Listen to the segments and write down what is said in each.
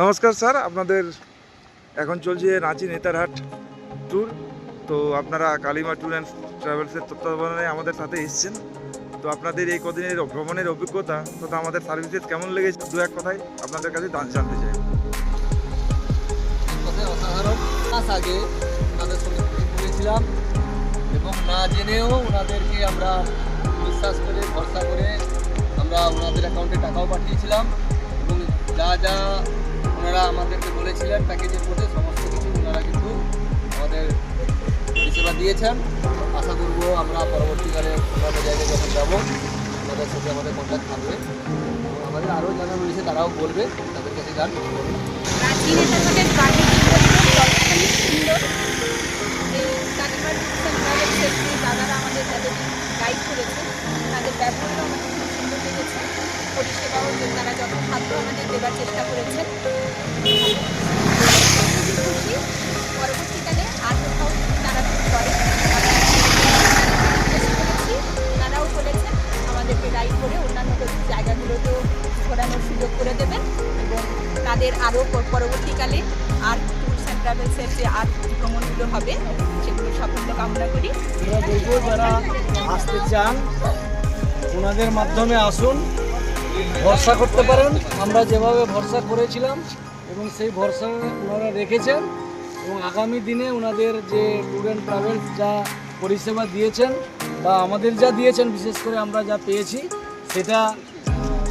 নমস্কার স্যার, আপনাদের এখন চলছে রাঁচি নেতারহাট ট্যুর। তো আপনারা কালিমা ট্যুর অ্যান্ড ট্রাভেলসের তত্ত্বাবধানে আমাদের সাথে এসেছেন। তো আপনাদের এই কদিনের ভ্রমণের অভিজ্ঞতা তথা আমাদের সার্ভিসেস কেমন লেগেছে দু এক কথায় আপনাদের কাছে জানতে চাই। কথায় অসাধারণ। মাস আগে ওনাদের সঙ্গে করেছিলাম এবং না জেনেও ওনাদেরকে আমরা বিশ্বাস করে ভরসা করে আমরা ওনাদের অ্যাকাউন্টে টাকাও পাঠিয়েছিলাম এবং যা যা ওনারা আমাদেরকে বলেছিলেন প্যাকেজের মধ্যে সমস্ত কিছু ওনারা কিন্তু আমাদের পরিষেবা দিয়েছেন। আশা করবো আমরা পরবর্তীকালে অন্যান্য জায়গায় যখন যাবো ওনাদের সাথে আমাদের কন্ট্যাক্ট থাকবে এবং আমাদের আরও যারা রয়েছে তারাও বলবে, তাদের কাছে যান। রাঁচি নেতারহাটের প্রাকৃতিক পরিবেশ যতখানি সুন্দর, এই কালিমা ট্যুরস অ্যান্ড ট্রাভেলসের যে দাদারা আমাদের যাদের গাইড করেছেন তাদের ব্যবহারও আমাদের খুব সুন্দর লেগেছে। পরিষেবাও তারা যথাসাধ্য আমাদের দেওয়ার চেষ্টা করেছেন। খুবই খুশি। পরবর্তীকালে আর কোথাও তারা করে তারাও বলেছেন আমাদেরকে গাইড করে অন্যান্য জায়গাগুলোতেও ঘোরানোর সুযোগ করে দেবেন এবং তাদের আরও পরবর্তীকালে আর ট্যুরস অ্যান্ড ট্রাভেলসের যে আর ভ্রমণগুলো হবে সেগুলো সাফল্য কামনা করি। আমরা বলবো যারা আসতে চান ওনাদের মাধ্যমে আসুন, ভরসা করতে পারেন। আমরা যেভাবে ভরসা করেছিলাম এবং সেই ভরসা ওনারা রেখেছেন এবং আগামী দিনে ওনাদের যে ট্যুর অ্যান্ড ট্রাভেলস যা পরিষেবা দিয়েছেন বা আমাদের যা দিয়েছেন, বিশেষ করে আমরা যা পেয়েছি সেটা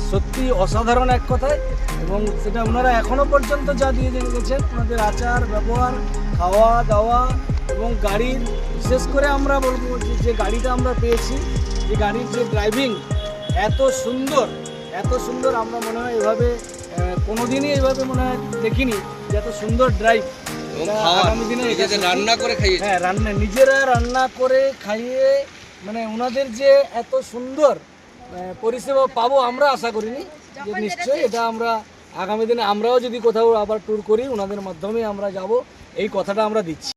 সত্যি অসাধারণ এক কথায়। এবং সেটা ওনারা এখনও পর্যন্ত যা দিয়ে গেছেন, ওনাদের আচার ব্যবহার, খাওয়া দাওয়া এবং গাড়ির, বিশেষ করে আমরা বলবো যে গাড়িটা আমরা পেয়েছি, যে গাড়ির যে ড্রাইভিং এত সুন্দর আমরা মনে হয় এভাবে কোনোদিনই এইভাবে মনে হয় দেখিনি যে এত সুন্দর ড্রাইভ। আগামী দিনে রান্না করে খাইয়ে, হ্যাঁ, নিজেরা রান্না করে খাইয়ে, মানে ওনাদের যে এত সুন্দর পরিষেবা পাবো আমরা আশা করিনি। যে নিশ্চয়ই এটা আমরা আগামী দিনে আমরাও যদি কোথাও আবার ট্যুর করি ওনাদের মাধ্যমে আমরা যাব, এই কথাটা আমরা দিচ্ছি।